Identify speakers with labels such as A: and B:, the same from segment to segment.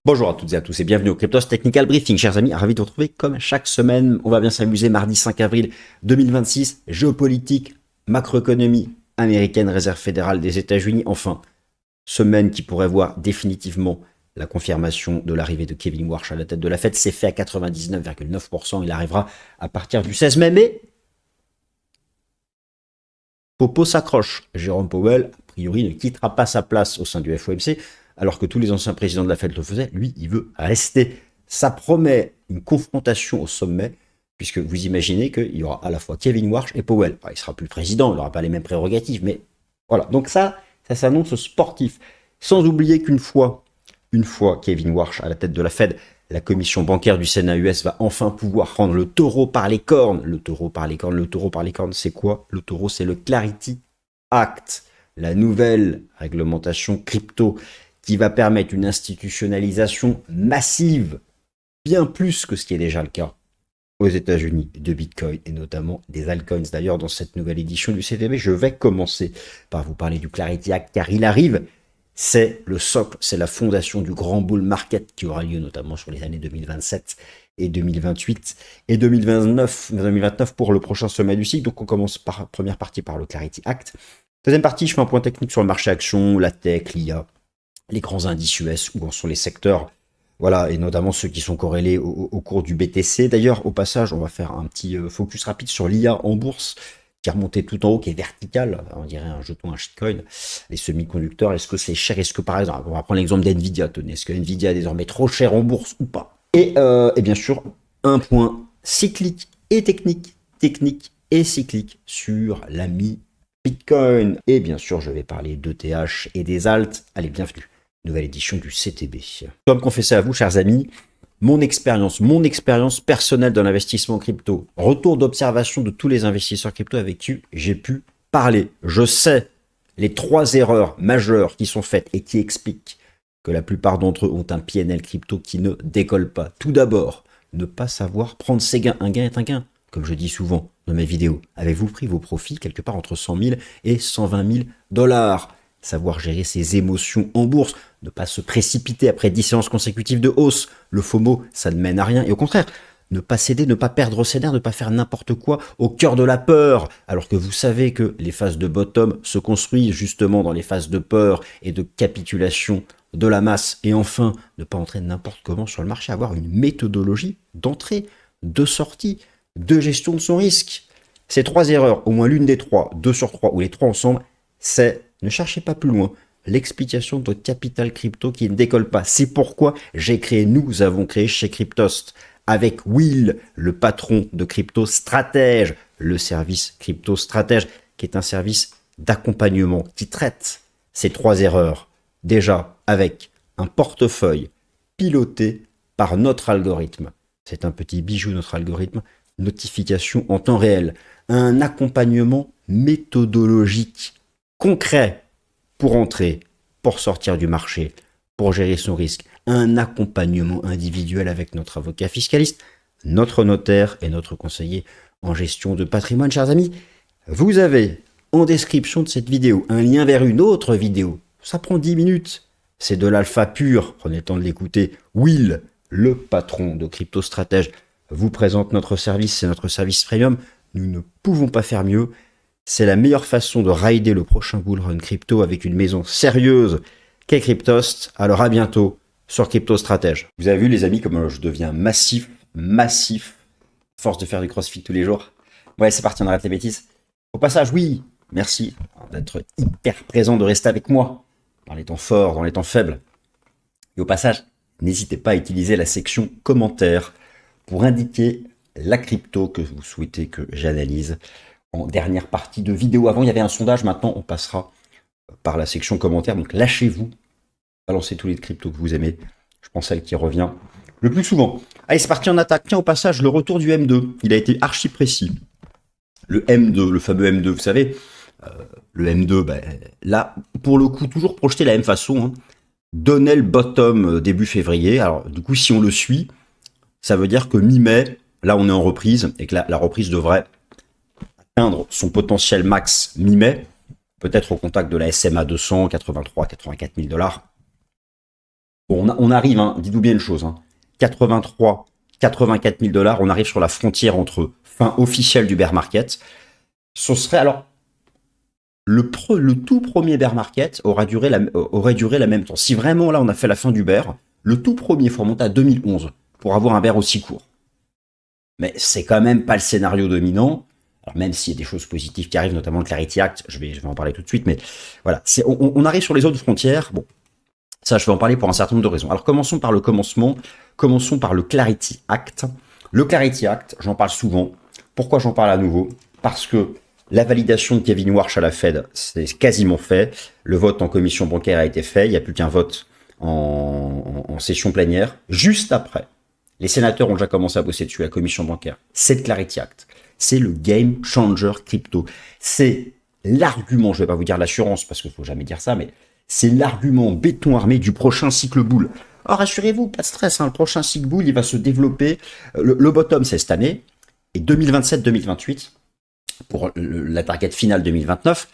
A: Bonjour à toutes et à tous et bienvenue au Cryptos Technical Briefing. Chers amis, ravi de vous retrouver comme chaque semaine. On va bien s'amuser mardi 5 avril 2026. Géopolitique, macroéconomie américaine, réserve fédérale des États-Unis. Enfin, semaine qui pourrait voir définitivement la confirmation de l'arrivée de Kevin Warsh à la tête de la Fed. C'est fait à 99,9%. Il arrivera à partir du 16 mai. Mais Popo s'accroche. Jérôme Powell, a priori, ne quittera pas sa place au sein du FOMC, alors que tous les anciens présidents de la Fed le faisaient. Lui, il veut rester. Ça promet une confrontation au sommet, puisque vous imaginez qu'il y aura à la fois Kevin Warsh et Powell. Il ne sera plus le président, il n'aura pas les mêmes prérogatives, mais voilà. Donc ça s'annonce sportif. Sans oublier une fois Kevin Warsh à la tête de la Fed, la commission bancaire du Sénat US va enfin pouvoir prendre le taureau par les cornes. Le taureau par les cornes, c'est quoi? Le taureau, c'est le Clarity Act, la nouvelle réglementation crypto qui va permettre une institutionnalisation massive, bien plus que ce qui est déjà le cas aux États-Unis, de Bitcoin et notamment des altcoins. D'ailleurs, dans cette nouvelle édition du CTB, je vais commencer par vous parler du Clarity Act car il arrive. C'est le socle, c'est la fondation du grand bull market qui aura lieu notamment sur les années 2027 et 2028 et 2029 pour le prochain sommet du cycle. Donc on commence par première partie par le Clarity Act. Deuxième partie, je fais un point technique sur le marché action, la tech, l'IA, les grands indices US, où en sont les secteurs, voilà, et notamment ceux qui sont corrélés au cours du BTC. D'ailleurs, au passage, on va faire un petit focus rapide sur l'IA en bourse, qui est remonté tout en haut, qui est vertical, on dirait un jeton, un shitcoin, les semi-conducteurs, est-ce que c'est cher, est-ce que par exemple, on va prendre l'exemple d'NVIDIA, tenez, est-ce que NVIDIA est désormais trop cher en bourse ou pas? Et bien sûr, un point cyclique et technique et cyclique sur l'ami Bitcoin. Et bien sûr, je vais parler d'ETH et des alts. Allez, bienvenue, nouvelle édition du CTB. Comme confessé à vous, chers amis, mon expérience personnelle de l'investissement crypto, retour d'observation de tous les investisseurs crypto avec qui j'ai pu parler. Je sais les 3 erreurs majeures qui sont faites et qui expliquent que la plupart d'entre eux ont un PNL crypto qui ne décolle pas. Tout d'abord, ne pas savoir prendre ses gains. Un gain est un gain. Comme je dis souvent dans mes vidéos, avez-vous pris vos profits quelque part entre 100 000 et 120 000 dollars? Savoir gérer ses émotions en bourse, ne pas se précipiter après 10 séances consécutives de hausse. Le FOMO, ça ne mène à rien. Et au contraire, ne pas céder, ne pas perdre ses nerfs, ne pas faire n'importe quoi au cœur de la peur. Alors que vous savez que les phases de bottom se construisent justement dans les phases de peur et de capitulation de la masse. Et enfin, ne pas entrer n'importe comment sur le marché, avoir une méthodologie d'entrée, de sortie, de gestion de son risque. Ces 3 erreurs, au moins l'une des 3, 2 sur 3 ou les 3 ensemble, c'est ne cherchez pas plus loin l'explication de votre capital crypto qui ne décolle pas. C'est pourquoi nous avons créé chez Cryptost, avec Will, le patron de Crypto Stratège, le service Crypto Stratège, qui est un service d'accompagnement qui traite ces 3 erreurs, déjà avec un portefeuille piloté par notre algorithme. C'est un petit bijou, notre algorithme, notification en temps réel, un accompagnement méthodologique concret pour entrer, pour sortir du marché, pour gérer son risque, un accompagnement individuel avec notre avocat fiscaliste, notre notaire et notre conseiller en gestion de patrimoine. Chers amis, vous avez en description de cette vidéo un lien vers une autre vidéo. Ça prend 10 minutes. C'est de l'alpha pur. Prenez le temps de l'écouter. Will, le patron de Crypto Stratège, vous présente notre service. C'est notre service premium. Nous ne pouvons pas faire mieux. C'est la meilleure façon de rider le prochain bullrun crypto avec une maison sérieuse qu'est Cryptost. Alors à bientôt sur Crypto Stratège. Vous avez vu les amis comme je deviens massif, force de faire du crossfit tous les jours. Ouais, c'est parti, on arrête les bêtises. Au passage, oui, merci d'être hyper présent, de rester avec moi dans les temps forts, dans les temps faibles. Et au passage, n'hésitez pas à utiliser la section commentaires pour indiquer la crypto que vous souhaitez que j'analyse en dernière partie de vidéo. Avant, il y avait un sondage. Maintenant, on passera par la section commentaires. Donc, lâchez-vous. Balancez tous les cryptos que vous aimez. Je pense celle qui revient le plus souvent. Allez, c'est parti en attaque. Tiens, au passage, le retour du M2. Il a été archi précis. Le M2, le fameux M2, vous savez, le M2, là, pour le coup, toujours projeté de la même façon. Hein. Donnait le bottom début février. Alors, du coup, si on le suit, ça veut dire que mi-mai, là, on est en reprise et que la reprise devrait atteindre son potentiel max mi-mai, peut-être au contact de la SMA 200, 83, 84 000 dollars. Bon, on arrive, hein, dites-vous bien une chose, hein, 83, 84 000 $, on arrive sur la frontière entre fin officielle du bear market. Ce serait alors le tout premier bear market aurait duré la même temps. Si vraiment là on a fait la fin du bear, le tout premier faut remonter à 2011 pour avoir un bear aussi court. Mais c'est quand même pas le scénario dominant. Alors même s'il y a des choses positives qui arrivent, notamment le Clarity Act, je vais en parler tout de suite, mais voilà, on arrive sur les autres frontières. Bon, ça je vais en parler pour un certain nombre de raisons. Alors commençons par le commencement, commençons par le Clarity Act. Le Clarity Act, j'en parle souvent. Pourquoi j'en parle à nouveau? Parce que la validation de Kevin Warsh à la Fed, c'est quasiment fait. Le vote en commission bancaire a été fait. Il n'y a plus qu'un vote en session plénière. Juste après, les sénateurs ont déjà commencé à bosser dessus, la commission bancaire. C'est le Clarity Act. C'est le game changer crypto. C'est l'argument, je ne vais pas vous dire l'assurance, parce qu'il ne faut jamais dire ça, mais c'est l'argument béton armé du prochain cycle bull. Alors rassurez-vous, pas de stress, hein, le prochain cycle bull, il va se développer. Le bottom, c'est cette année, et 2027-2028, pour la target finale 2029,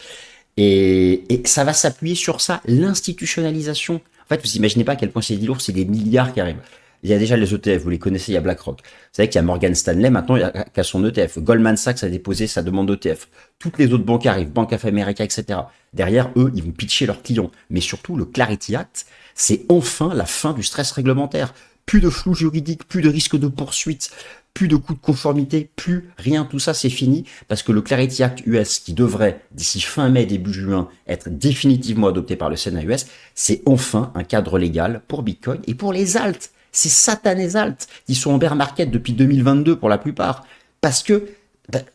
A: et ça va s'appuyer sur ça, l'institutionnalisation. En fait, vous imaginez pas à quel point c'est lourd, c'est des milliards qui arrivent. Il y a déjà les ETF, vous les connaissez, il y a BlackRock. Vous savez qu'il y a Morgan Stanley, maintenant, qui a son ETF. Goldman Sachs a déposé sa demande d'ETF. Toutes les autres banques arrivent, Bank of America, etc. Derrière, eux, ils vont pitcher leurs clients. Mais surtout, le Clarity Act, c'est enfin la fin du stress réglementaire. Plus de flou juridique, plus de risque de poursuite, plus de coûts de conformité, plus rien, tout ça c'est fini, parce que le Clarity Act US, qui devrait, d'ici fin mai, début juin, être définitivement adopté par le Sénat US, c'est enfin un cadre légal pour Bitcoin et pour les alts. Ces satanés alts, qui sont en bear market depuis 2022 pour la plupart, parce que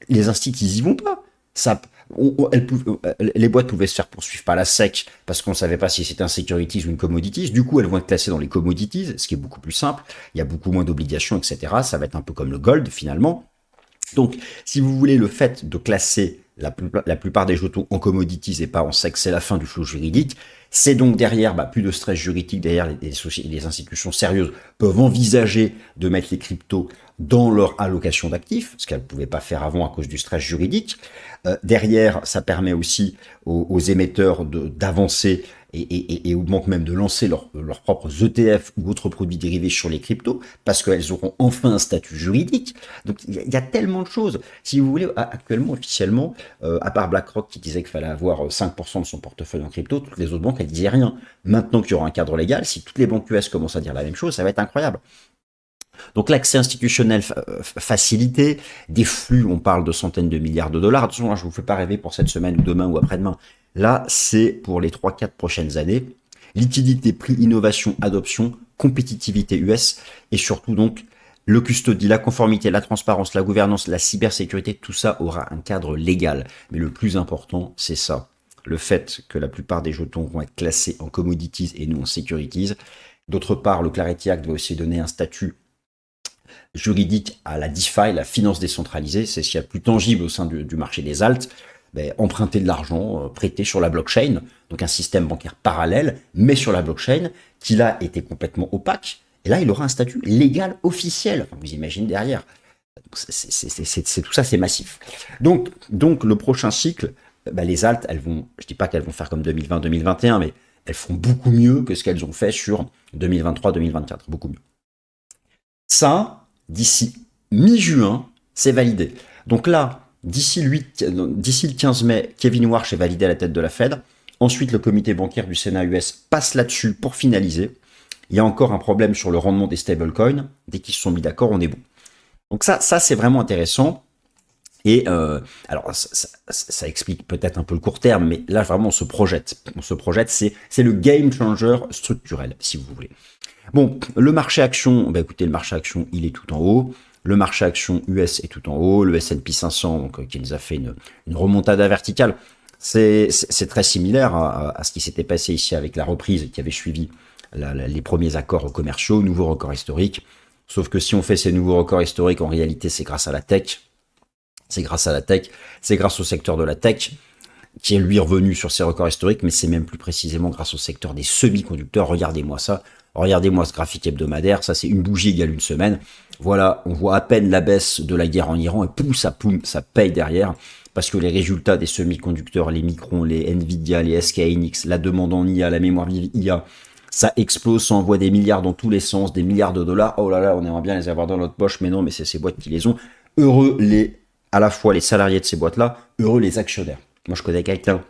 A: les instituts, ils y vont pas. Ça, les boîtes pouvaient se faire poursuivre par la SEC parce qu'on ne savait pas si c'était un securities ou une commodities. Du coup, elles vont être classées dans les commodities, ce qui est beaucoup plus simple. Il y a beaucoup moins d'obligations, etc. Ça va être un peu comme le gold, finalement. Donc, si vous voulez, le fait de classer la plupart des jetons en commodities et pas en SEC, c'est la fin du flou juridique. C'est donc derrière, plus de stress juridique, derrière les institutions sérieuses peuvent envisager de mettre les cryptos dans leur allocation d'actifs, ce qu'elles ne pouvaient pas faire avant à cause du stress juridique. Derrière, ça permet aussi aux émetteurs d'avancer et aux banques même de lancer leurs propres ETF ou autres produits dérivés sur les cryptos, parce qu'elles auront enfin un statut juridique. Donc il y a tellement de choses. Si vous voulez, actuellement, officiellement, à part BlackRock qui disait qu'il fallait avoir 5% de son portefeuille en crypto, toutes les autres banques, elles disaient rien. Maintenant qu'il y aura un cadre légal, si toutes les banques US commencent à dire la même chose, ça va être incroyable. Donc l'accès institutionnel facilité, des flux, on parle de centaines de milliards de dollars. Attention, je ne vous fais pas rêver pour cette semaine ou demain ou après-demain. Là, c'est pour les 3-4 prochaines années. Liquidité, prix, innovation, adoption, compétitivité US et surtout donc le custody, la conformité, la transparence, la gouvernance, la cybersécurité, tout ça aura un cadre légal. Mais le plus important, c'est ça. Le fait que la plupart des jetons vont être classés en commodities et non en securities. D'autre part, le Clarity Act va aussi donner un statut juridique à la DeFi, la finance décentralisée, c'est ce qu'il y a de plus tangible au sein du marché des alts, emprunter de l'argent, prêter sur la blockchain, donc un système bancaire parallèle, mais sur la blockchain, qui là était complètement opaque, et là il aura un statut légal officiel, enfin, vous imaginez derrière, c'est tout ça, c'est massif. Donc le prochain cycle, les alts, elles vont, je dis pas qu'elles vont faire comme 2020-2021, mais elles feront beaucoup mieux que ce qu'elles ont fait sur 2023-2024, beaucoup mieux. Ça, d'ici mi-juin, c'est validé. Donc là, d'ici le 15 mai, Kevin Warsh est validé à la tête de la Fed. Ensuite, le comité bancaire du Sénat US passe là-dessus pour finaliser. Il y a encore un problème sur le rendement des stablecoins. Dès qu'ils se sont mis d'accord, on est bon. Donc ça c'est vraiment intéressant. Et alors, ça explique peut-être un peu le court terme, mais là, vraiment, on se projette. C'est le game changer structurel, si vous voulez. Bon, le marché action, écoutez, le marché action, il est tout en haut. Le marché action US est tout en haut. Le S&P 500, donc, qui nous a fait une remontada verticale, c'est très similaire à ce qui s'était passé ici avec la reprise qui avait suivi les premiers accords commerciaux, nouveaux records historiques. Sauf que si on fait ces nouveaux records historiques, en réalité, c'est grâce à la tech. C'est grâce à la tech, c'est grâce au secteur de la tech, qui est lui revenu sur ses records historiques, mais c'est même plus précisément grâce au secteur des semi-conducteurs. Regardez-moi ça, regardez-moi ce graphique hebdomadaire, ça c'est une bougie égale une semaine. Voilà, on voit à peine la baisse de la guerre en Iran, et poum, ça paye derrière, parce que les résultats des semi-conducteurs, les Micron, les Nvidia, les SK Hynix, la demande en IA, la mémoire vive IA, ça explose, ça envoie des milliards dans tous les sens, des milliards de dollars. Oh là là, on aimerait bien les avoir dans notre poche, mais non, mais c'est ces boîtes qui les ont. Heureux à la fois les salariés de ces boîtes-là, heureux les actionnaires. Moi, je connais quelqu'un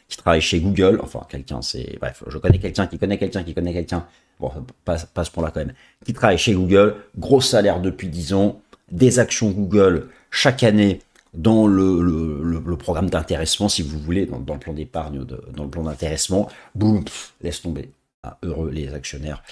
A: qui travaille chez Google, enfin quelqu'un, bref, je connais quelqu'un qui connaît quelqu'un qui connaît quelqu'un, bon, pas ce point-là quand même, qui travaille chez Google, gros salaire depuis 10 ans, des actions Google chaque année dans le programme d'intéressement, si vous voulez, dans le plan d'épargne, dans le plan d'intéressement, boum, laisse tomber. Ah, heureux les actionnaires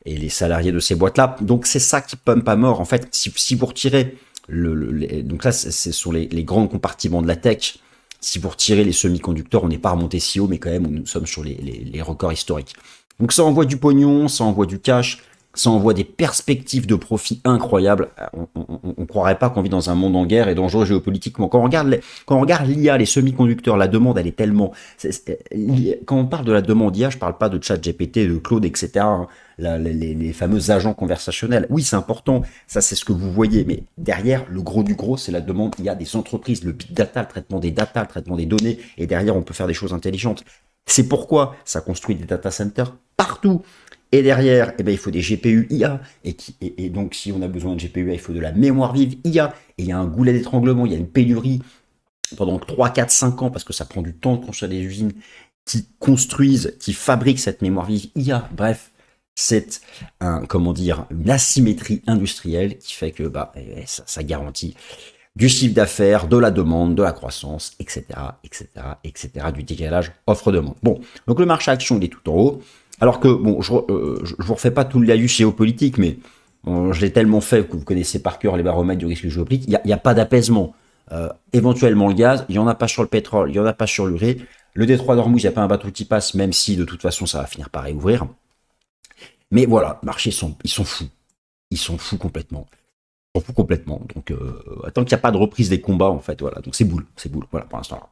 A: et les salariés de ces boîtes-là. Donc c'est ça qui pump à mort. En fait, si vous retirez donc là, c'est sur les grands compartiments de la tech. Si vous retirez les semi-conducteurs, on n'est pas remonté si haut, mais quand même, nous sommes sur les records historiques. Donc ça envoie du pognon, ça envoie du cash, ça envoie des perspectives de profit incroyables. On croirait pas qu'on vit dans un monde en guerre et dangereux géopolitiquement. Quand on regarde l'IA, les semi-conducteurs, la demande, elle est tellement... Quand on parle de la demande IA, je parle pas de ChatGPT, de Claude, etc., hein, les fameux agents conversationnels. Oui, c'est important, ça c'est ce que vous voyez, mais derrière, le gros du gros, c'est la demande. Il y a des entreprises, le big data, le traitement des data, le traitement des données, et derrière, on peut faire des choses intelligentes. C'est pourquoi ça construit des data centers partout. Et derrière, eh ben, il faut des GPU IA. Et donc, si on a besoin de GPU IA, il faut de la mémoire vive IA. Et il y a un goulet d'étranglement, il y a une pénurie pendant 3, 4, 5 ans, parce que ça prend du temps de construire des usines qui construisent, qui fabriquent cette mémoire vive IA. Bref, c'est une asymétrie industrielle qui fait que ça garantit du chiffre d'affaires, de la demande, de la croissance, etc., du décalage offre-demande. Bon, donc le marché action, il est tout en haut. Alors que, bon, je vous refais pas tout le laïus géopolitique, mais bon, je l'ai tellement fait que vous connaissez par cœur les baromètres du risque géopolitique, il n'y a pas d'apaisement. Éventuellement le gaz, il n'y en a pas sur le pétrole, il n'y en a pas sur l'urée. Le détroit d'Ormuz, il n'y a pas un bateau qui passe, même si de toute façon ça va finir par réouvrir. Mais voilà, les marchés ils sont fous. Ils sont fous complètement. Ils sont fous complètement. Donc, tant qu'il n'y a pas de reprise des combats, en fait, voilà. Donc c'est boule. Voilà, pour l'instant.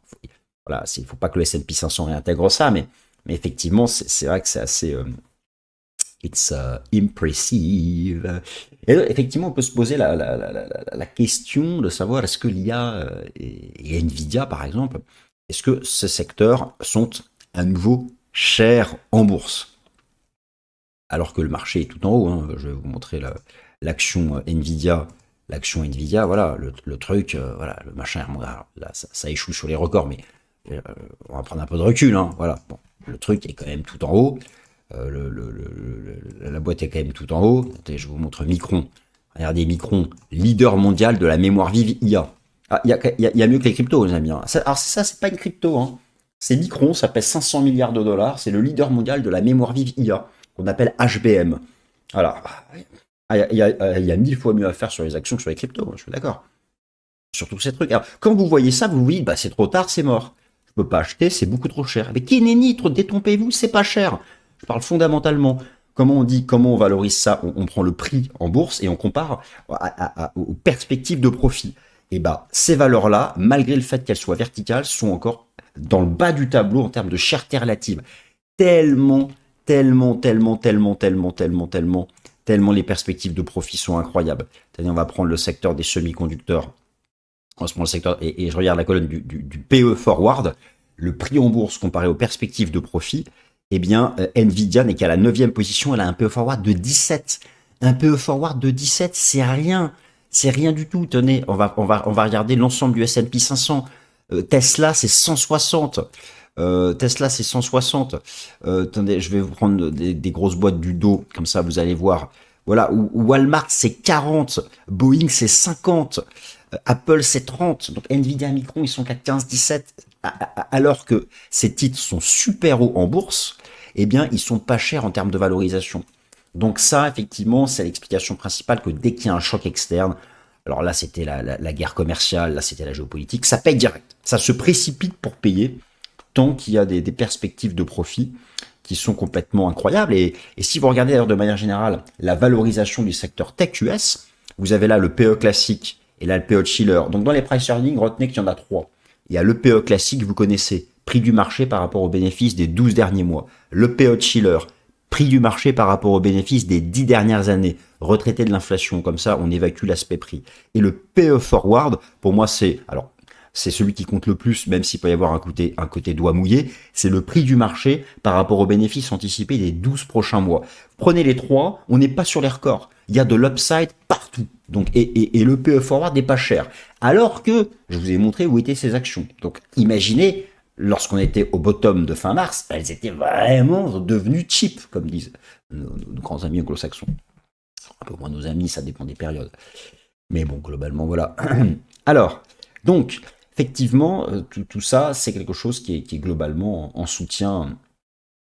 A: Voilà, il ne faut pas que le S&P 500 réintègre ça, mais effectivement, c'est vrai que c'est assez... it's impressive. Et là, effectivement, on peut se poser la question de savoir est-ce que l'IA et Nvidia, par exemple, est-ce que ces secteurs sont à nouveau chers en bourse? Alors que le marché est tout en haut, hein. Je vais vous montrer l'action Nvidia. L'action Nvidia, voilà, le truc, voilà, le machin, là, ça échoue sur les records, mais on va prendre un peu de recul, hein, voilà. Bon, le truc est quand même tout en haut. La boîte est quand même tout en haut. Attendez, je vous montre Micron. Regardez Micron, leader mondial de la mémoire vive IA. Ah, il y a mieux que les cryptos, les amis. Hein. Alors ça, c'est pas une crypto. Hein. C'est Micron, ça pèse 500 milliards de dollars. C'est le leader mondial de la mémoire vive IA, qu'on appelle HBM. Voilà. Il y a 1000 fois mieux à faire sur les actions que sur les cryptos, je suis d'accord. Surtout ces trucs. Alors, quand vous voyez ça, vous vous dites, c'est trop tard, c'est mort. Je peux pas acheter, c'est beaucoup trop cher. Mais qui n'est trop, détrompez-vous, c'est pas cher. Je parle fondamentalement. Comment on valorise ça? On prend le prix en bourse et on compare aux perspectives de profit. Et ces valeurs-là, malgré le fait qu'elles soient verticales, sont encore dans le bas du tableau en termes de cherté relative. Tellement les perspectives de profit sont incroyables. C'est-à-dire, on va prendre le secteur des semi-conducteurs. On se prend le secteur, et je regarde la colonne du PE Forward, le prix en bourse comparé aux perspectives de profit. Eh bien, Nvidia n'est qu'à la 9e position, elle a un PE Forward de 17. Un PE Forward de 17, c'est rien. C'est rien du tout. Tenez, on va regarder l'ensemble du S&P 500. Tesla, c'est 160. Tesla, c'est 160. Attendez, je vais vous prendre des grosses boîtes du dos, comme ça vous allez voir. Voilà, Walmart, c'est 40. Boeing, c'est 50. Apple, c'est 30. Donc Nvidia, Micron, ils sont qu'à 15, 17. Alors que ces titres sont super hauts en bourse, eh bien, ils sont pas chers en termes de valorisation. Donc ça, effectivement, c'est l'explication principale que dès qu'il y a un choc externe, alors là, c'était la guerre commerciale, là, c'était la géopolitique, ça paye direct. Ça se précipite pour payer tant qu'il y a des perspectives de profit qui sont complètement incroyables. Et si vous regardez d'ailleurs de manière générale la valorisation du secteur tech US, vous avez là le PE classique et là le PE chiller. Donc dans les price earnings, retenez qu'il y en a 3. Il y a le PE classique, vous connaissez, prix du marché par rapport aux bénéfices des 12 derniers mois. Le PE chiller, prix du marché par rapport aux bénéfices des 10 dernières années, retraité de l'inflation, comme ça on évacue l'aspect prix. Et le PE forward, pour moi c'est c'est celui qui compte le plus, même s'il peut y avoir un côté doigt mouillé, c'est le prix du marché par rapport aux bénéfices anticipés des 12 prochains mois. Prenez les trois, on n'est pas sur les records. Il y a de l'upside partout. Donc, et le PE forward n'est pas cher. Alors que, je vous ai montré où étaient ces actions. Donc, imaginez, lorsqu'on était au bottom de fin mars, elles étaient vraiment devenues cheap, comme disent nos grands amis anglo-saxons. Un peu moins nos amis, ça dépend des périodes. Mais bon, globalement, voilà. Alors, donc, effectivement, tout ça, c'est quelque chose qui est globalement en soutien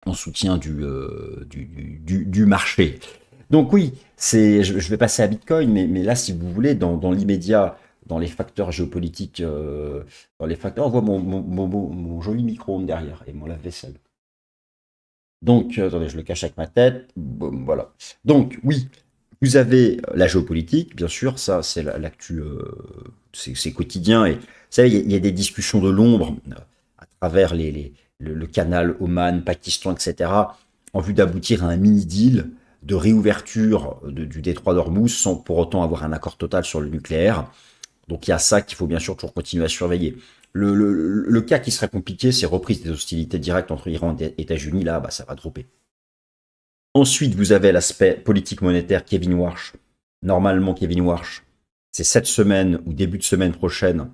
A: du marché. Donc oui, je vais passer à Bitcoin, mais là, si vous voulez, dans l'immédiat, dans les facteurs géopolitiques, on voit mon joli micro-ondes derrière et mon lave-vaisselle. Donc, attendez, je le cache avec ma tête. Boum, voilà. Donc, oui, vous avez la géopolitique, bien sûr, ça, c'est l'actu, c'est quotidien. Et vous savez, il y a des discussions de l'ombre à travers le canal Oman, Pakistan, etc., en vue d'aboutir à un mini-deal de réouverture du détroit d'Ormuz sans pour autant avoir un accord total sur le nucléaire. Donc il y a ça qu'il faut bien sûr toujours continuer à surveiller. Le cas qui serait compliqué, c'est reprise des hostilités directes entre Iran et États-Unis. Là, ça va dropper. Ensuite, vous avez l'aspect politique monétaire, Kevin Warsh. Normalement, Kevin Warsh, c'est cette semaine ou début de semaine prochaine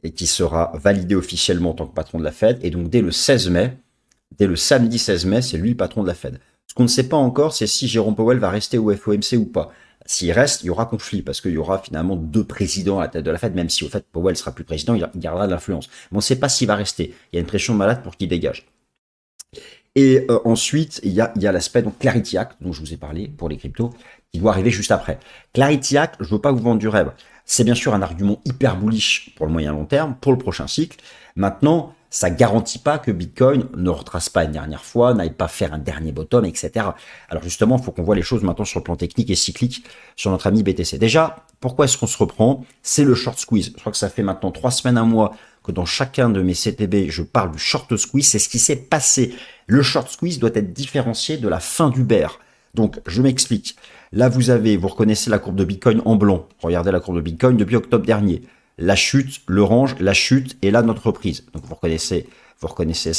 A: et qui sera validé officiellement en tant que patron de la Fed. Et donc, dès le samedi 16 mai, c'est lui le patron de la Fed. Ce qu'on ne sait pas encore, c'est si Jérôme Powell va rester au FOMC ou pas. S'il reste, il y aura conflit, parce qu'il y aura finalement 2 présidents à la tête de la Fed, même si au fait Powell sera plus président, il gardera de l'influence. Mais on ne sait pas s'il va rester. Il y a une pression de malade pour qu'il dégage. Et ensuite, il y a l'aspect donc Clarity Act, dont je vous ai parlé pour les cryptos, qui doit arriver juste après. Clarity Act, je ne veux pas vous vendre du rêve. C'est bien sûr un argument hyper bullish pour le moyen long terme, pour le prochain cycle. Maintenant, ça garantit pas que Bitcoin ne retrace pas une dernière fois, n'aille pas faire un dernier bottom, etc. Alors justement, il faut qu'on voit les choses maintenant sur le plan technique et cyclique sur notre ami BTC. Déjà, pourquoi est-ce qu'on se reprend? C'est le short squeeze. Je crois que ça fait maintenant 3 semaines, un mois que dans chacun de mes CTB, je parle du short squeeze. C'est ce qui s'est passé. Le short squeeze doit être différencié de la fin du bear. Donc, je m'explique. Là, vous reconnaissez la courbe de Bitcoin en blanc. Regardez la courbe de Bitcoin depuis octobre dernier. La chute, l'orange, la chute, et là, notre reprise. Donc, vous reconnaissez ça, vous reconnaissez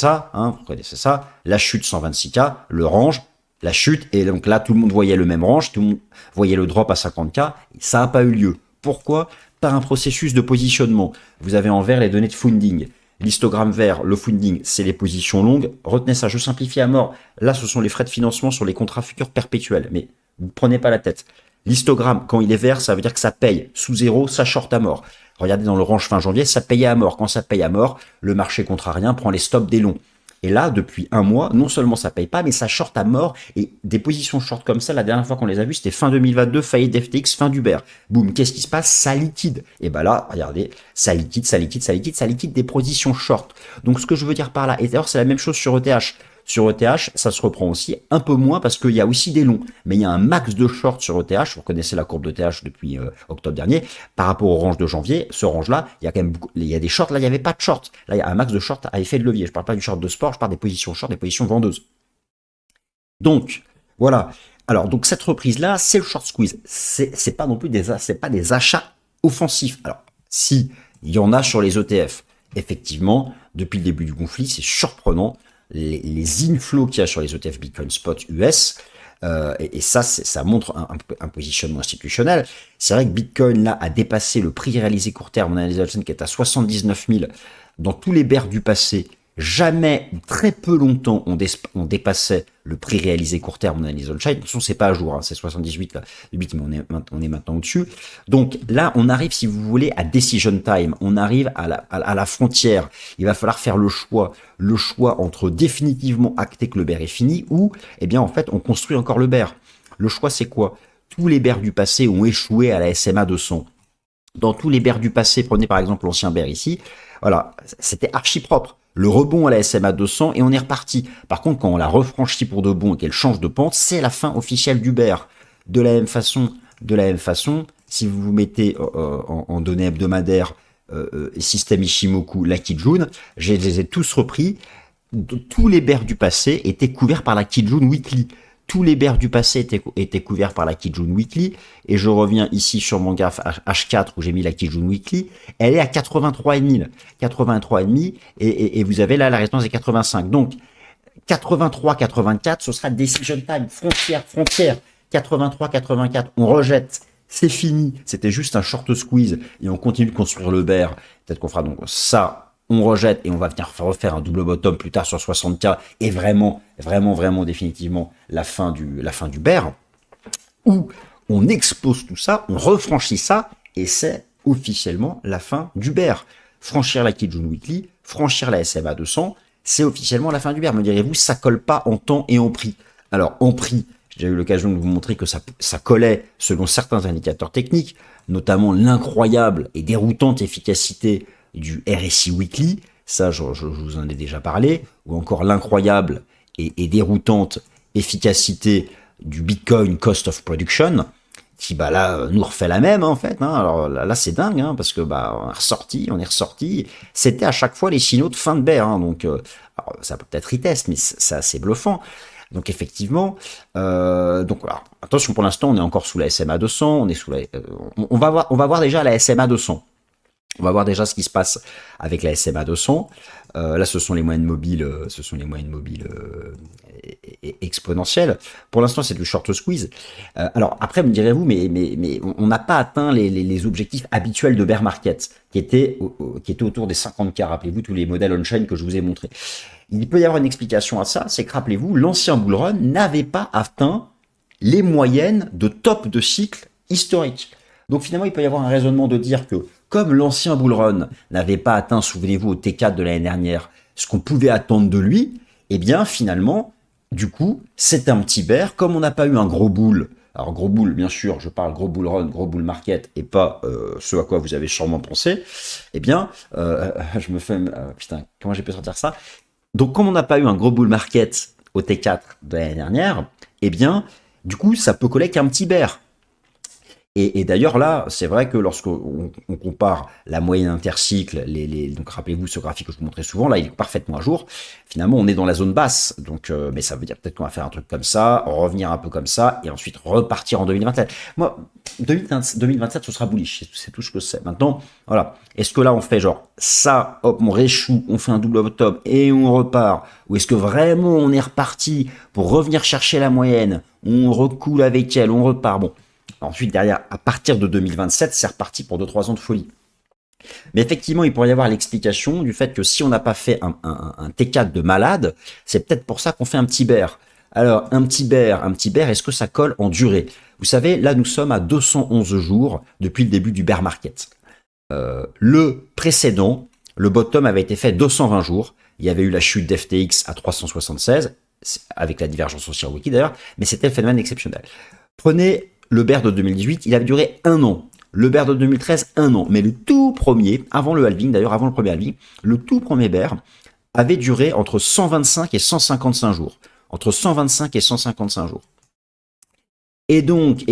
A: ça. La chute, 126K, l'orange, la chute, et donc là, tout le monde voyait le même range, tout le monde voyait le drop à 50K. Ça n'a pas eu lieu. Pourquoi? Par un processus de positionnement. Vous avez en vert les données de funding. L'histogramme vert, le funding, c'est les positions longues. Retenez ça, je simplifie à mort. Là, ce sont les frais de financement sur les contrats futurs perpétuels. Mais vous ne prenez pas la tête. L'histogramme, quand il est vert, ça veut dire que ça paye. Sous zéro, ça short à mort. Regardez dans l'orange fin janvier, ça payait à mort. Quand ça paye à mort, le marché contrarien prend les stops des longs. Et là, depuis un mois, non seulement ça paye pas, mais ça short à mort. Et des positions short comme ça, la dernière fois qu'on les a vues, c'était fin 2022, faillite d'FTX, fin d'Uber. Boum, qu'est-ce qui se passe? Ça liquide. Et ben là, regardez, ça liquide des positions short. Donc ce que je veux dire par là, et d'ailleurs c'est la même chose sur ETH. Sur ETH, ça se reprend aussi un peu moins parce qu'il y a aussi des longs. Mais il y a un max de short sur ETH. Vous connaissez la courbe d'ETH depuis octobre dernier. Par rapport au range de janvier, ce range-là, il y a quand même il y a des shorts. Là, il n'y avait pas de short. Là, il y a un max de short à effet de levier. Je parle pas du short de sport, je parle des positions short, des positions vendeuses. Donc, voilà. Alors, donc cette reprise-là, c'est le short squeeze. C'est pas non plus c'est pas des achats offensifs. Alors, si il y en a sur les ETF, effectivement, depuis le début du conflit, c'est surprenant. Les inflows qu'il y a sur les ETF Bitcoin Spot US, et ça montre un positionnement institutionnel. C'est vrai que Bitcoin là a dépassé le prix réalisé court terme en analyse qui est à 79 000 dans tous les bears du passé. Jamais, très peu longtemps, on dépassait le prix réalisé court terme en analyse on-chain. De toute façon, c'est pas à jour, hein, c'est 78 là, mais on est maintenant au-dessus. Donc là, on arrive, si vous voulez, à decision time. On arrive à la frontière. Il va falloir faire le choix entre définitivement acter que le bear est fini ou, eh bien, en fait, on construit encore le bear. Le choix, c'est quoi? Tous les bears du passé ont échoué à la SMA 200. Dans tous les bears du passé, prenez par exemple l'ancien bear ici, voilà, c'était archi propre. Le rebond à la SMA 200 et on est reparti. Par contre, quand on la refranchit pour de bon et qu'elle change de pente, c'est la fin officielle du bear. De la même façon, si vous vous mettez en données hebdomadaires système Ishimoku, la Kijun, je les ai tous repris. Tous les bears du passé étaient couverts par la Kijun Weekly. tous les bears du passé étaient couverts par la Kijun Weekly, et je reviens ici sur mon graphe H4 où j'ai mis la Kijun Weekly, elle est à 83,5, 83,5, et vous avez là la résistance des 85. Donc 83, 84, ce sera decision time, frontière. 83, 84, on rejette, c'est fini. C'était juste un short squeeze et on continue de construire le bear. Peut-être qu'on fera donc ça, on rejette et on va venir refaire un double bottom plus tard sur 60K et vraiment définitivement la fin du bear. Où on expose tout ça, on refranchit ça et c'est officiellement la fin du bear. Franchir la Kijun Weekly, franchir la SMA 200, c'est officiellement la fin du bear. Me direz-vous, ça colle pas en temps et en prix. Alors, en prix, j'ai déjà eu l'occasion de vous montrer que ça collait selon certains indicateurs techniques, notamment l'incroyable et déroutante efficacité du RSI Weekly, ça je vous en ai déjà parlé, ou encore l'incroyable et déroutante efficacité du Bitcoin Cost of Production, qui là nous refait la même en fait. Alors là c'est dingue parce que on est ressorti. C'était à chaque fois les signaux de fin de bear. Donc alors, ça peut être retest, mais c'est assez bluffant. Donc effectivement, donc voilà. Attention, pour l'instant on est encore sous la SMA 200. On est sous on va voir déjà la SMA 200. On va voir déjà ce qui se passe avec la SMA 200. Là, ce sont les moyennes mobiles, exponentielles. Pour l'instant, c'est du short squeeze. Alors après, me direz-vous, mais on n'a pas atteint les objectifs habituels de bear market, qui étaient autour des 50K. Rappelez-vous tous les modèles on-chain que je vous ai montrés. Il peut y avoir une explication à ça, c'est que rappelez-vous, l'ancien bull run n'avait pas atteint les moyennes de top de cycle historique. Donc finalement, il peut y avoir un raisonnement de dire que comme l'ancien bull run n'avait pas atteint, souvenez-vous, au T4 de l'année dernière, ce qu'on pouvait attendre de lui, eh bien finalement, du coup, c'est un petit bear. Comme on n'a pas eu un gros bull, alors gros bull, bien sûr, je parle gros bull run, gros bull market, et pas ce à quoi vous avez sûrement pensé, eh bien, je me fais... putain, comment j'ai pu sortir ça? Donc comme on n'a pas eu un gros bull market au T4 de l'année dernière, eh bien, du coup, ça peut coller qu'un petit bear. Et d'ailleurs là, c'est vrai que lorsqu'on compare la moyenne intercycle, donc rappelez-vous ce graphique que je vous montrais souvent, là il est parfaitement à jour, finalement on est dans la zone basse, donc mais ça veut dire peut-être qu'on va faire un truc comme ça, revenir un peu comme ça, et ensuite repartir en 2027. Moi, 2027 ce sera bullish, c'est tout ce que c'est. Maintenant, voilà, est-ce que là on fait genre ça, hop, on réchoue, on fait un double bottom et on repart, ou est-ce que vraiment on est reparti pour revenir chercher la moyenne, on recoule avec elle, on repart, bon. Ensuite, derrière, à partir de 2027, c'est reparti pour 2-3 ans de folie. Mais effectivement, il pourrait y avoir l'explication du fait que si on n'a pas fait un T4 de malade, c'est peut-être pour ça qu'on fait un petit bear. Alors, un petit bear, est-ce que ça colle en durée? Vous savez, là, nous sommes à 211 jours depuis le début du bear market. Le précédent, le bottom avait été fait 220 jours. Il y avait eu la chute d'FTX à 376, avec la divergence haussière wiki d'ailleurs, mais c'était le phénomène exceptionnel. Prenez le bear de 2018, il avait duré 1 an. Le bear de 2013, 1 an. Mais le tout premier, avant le halving, d'ailleurs avant le premier halving, le tout premier bear avait duré entre 125 et 155 jours. Entre 125 et 155 jours. Et donc,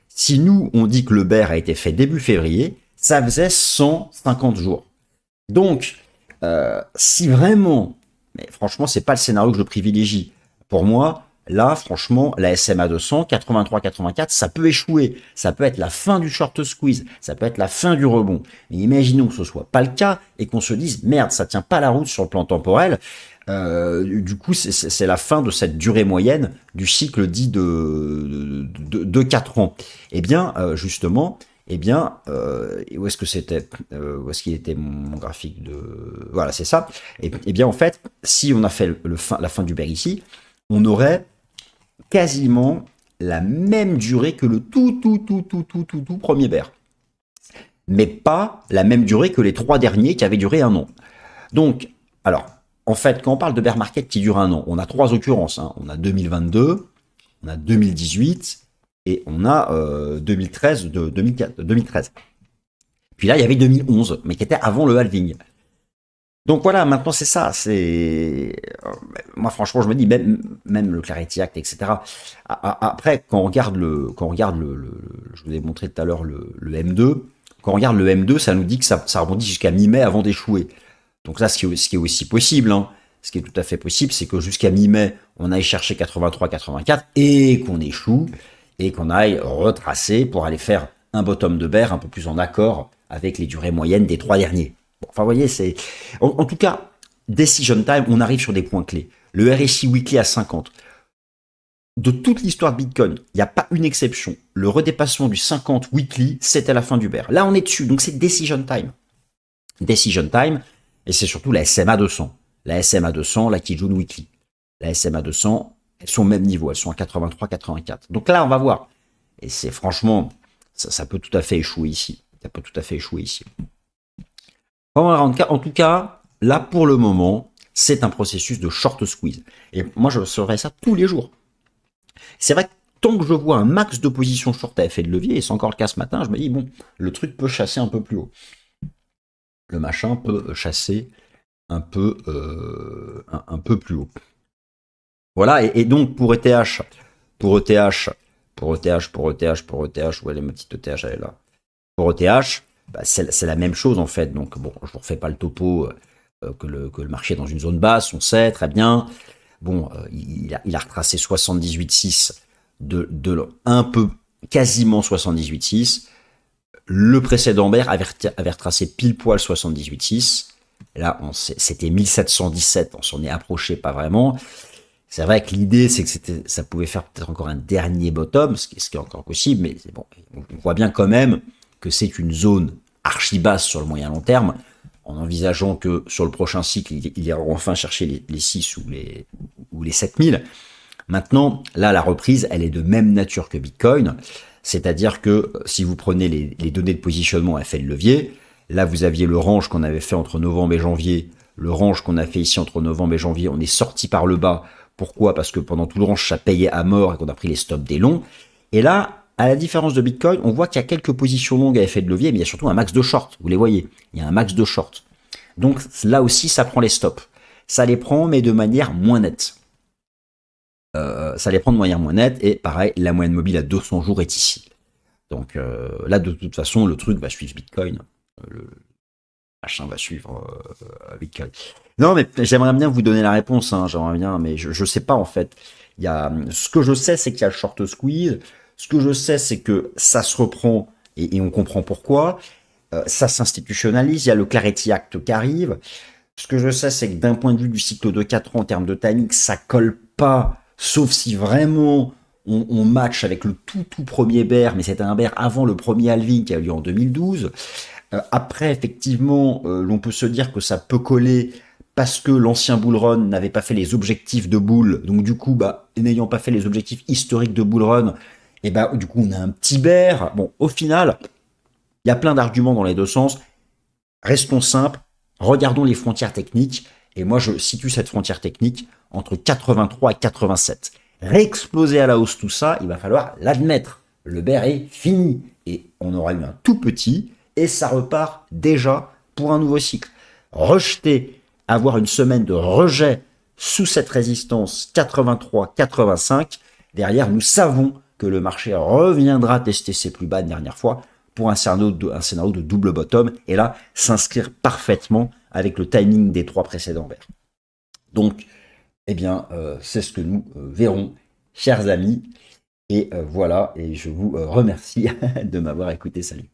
A: si nous, on dit que le bear a été fait début février, ça faisait 150 jours. Donc, si vraiment, mais franchement, c'est pas le scénario que je privilégie. Pour moi, là, franchement, la SMA 200, 83-84, ça peut échouer. Ça peut être la fin du short squeeze. Ça peut être la fin du rebond. Mais imaginons que ce soit pas le cas et qu'on se dise, merde, ça tient pas la route sur le plan temporel. Du coup, c'est la fin de cette durée moyenne du cycle dit de 4 ans. Eh bien, justement, où est-ce que c'était, où est-ce qu'il était mon graphique de, voilà, c'est ça. Et bien, en fait, si on a fait la fin du bear ici, on aurait quasiment la même durée que le tout premier bear. Mais pas la même durée que les 3 derniers qui avaient duré 1 an. Donc, alors, en fait, quand on parle de bear market qui dure 1 an, on a 3 occurrences. On a 2022, on a 2018 et on a 2013. Puis là, il y avait 2011, mais qui était avant le halving. Donc voilà, maintenant c'est ça. Moi franchement, je me dis même le Clarity Act, etc. Après, quand on regarde je vous ai montré tout à l'heure le M2. Quand on regarde le M2, ça nous dit que ça rebondit jusqu'à mi-mai avant d'échouer. Donc là, ce qui est aussi possible. ce qui est tout à fait possible, c'est que jusqu'à mi-mai, on aille chercher 83, 84 et qu'on échoue et qu'on aille retracer pour aller faire un bottom de bear un peu plus en accord avec les durées moyennes des 3 derniers. Bon, enfin, vous voyez, c'est... En tout cas, decision time, on arrive sur des points clés. Le RSI weekly à 50. De toute l'histoire de Bitcoin, il n'y a pas une exception. Le redépassement du 50 weekly, c'était la fin du bear. Là, on est dessus, donc c'est decision time. Decision time, et c'est surtout la SMA 200. La SMA 200, la Kijun weekly. La SMA 200, elles sont au même niveau, elles sont à 83, 84. Donc là, on va voir. Et c'est franchement, ça peut tout à fait échouer ici. Ça peut tout à fait échouer ici. En tout cas, là, pour le moment, c'est un processus de short squeeze. Et moi, je surveille ça tous les jours. C'est vrai que tant que je vois un max de position short à effet de levier, et c'est encore le cas ce matin, je me dis, bon, le truc peut chasser un peu plus haut. Le machin peut chasser un peu plus haut. Voilà, et donc pour ETH, où elle est ma petite ETH, elle est là. Pour ETH, bah, c'est la même chose en fait. Donc bon, je vous refais pas le topo que le marché est dans une zone basse, on sait très bien. Bon, il a retracé 78,6 de un peu quasiment 78,6. Le précédent bear avait retracé pile poil 78,6. Là, c'était 1717, on s'en est approché pas vraiment. C'est vrai que l'idée, c'est que ça pouvait faire peut-être encore un dernier bottom, ce qui est encore possible, mais bon, on voit bien quand même que c'est une zone archi basse sur le moyen long terme, en envisageant que sur le prochain cycle, il ira enfin chercher les 6 ou les 7000. Maintenant, là, la reprise, elle est de même nature que Bitcoin, c'est-à-dire que si vous prenez les données de positionnement à effet de levier, là, vous aviez le range qu'on avait fait entre novembre et janvier, le range qu'on a fait ici entre novembre et janvier, on est sorti par le bas. Pourquoi? Parce que pendant tout le range, ça payait à mort et qu'on a pris les stops des longs. Et là, à la différence de Bitcoin, on voit qu'il y a quelques positions longues à effet de levier, mais il y a surtout un max de short. Vous les voyez, il y a un max de short. Donc là aussi, ça prend les stops. Ça les prend, mais de manière moins nette. Ça les prend de manière moins nette. Et pareil, la moyenne mobile à 200 jours est ici. Donc là, de toute façon, le truc va suivre Bitcoin. Le machin va suivre Bitcoin. Non, mais j'aimerais bien vous donner la réponse. Hein, j'aimerais bien, mais je sais pas en fait. Ce que je sais, c'est qu'il y a le short squeeze. Ce que je sais, c'est que ça se reprend et on comprend pourquoi. Ça s'institutionnalise. Il y a le Clarity Act qui arrive. Ce que je sais, c'est que d'un point de vue du cycle de 4 ans en termes de timing, ça colle pas, sauf si vraiment on match avec le tout premier bear, mais c'était un bear avant le premier halving qui a eu lieu en 2012. Après, effectivement, l'on peut se dire que ça peut coller parce que l'ancien bull run n'avait pas fait les objectifs de bull. Donc du coup, n'ayant pas fait les objectifs historiques de bull run, et du coup, on a un petit bear. Bon, au final, il y a plein d'arguments dans les deux sens. Restons simples, regardons les frontières techniques. Et moi, je situe cette frontière technique entre 83 et 87. Réexploser à la hausse tout ça, il va falloir l'admettre. Le bear est fini. Et on aura eu un tout petit, et ça repart déjà pour un nouveau cycle. Rejeter, avoir une semaine de rejet sous cette résistance 83-85, derrière, nous savons que le marché reviendra tester ses plus bas de dernière fois pour un scénario de double bottom, et là, s'inscrire parfaitement avec le timing des 3 précédents bears. Donc, eh bien, c'est ce que nous verrons, chers amis. Et voilà, et je vous remercie de m'avoir écouté. Salut.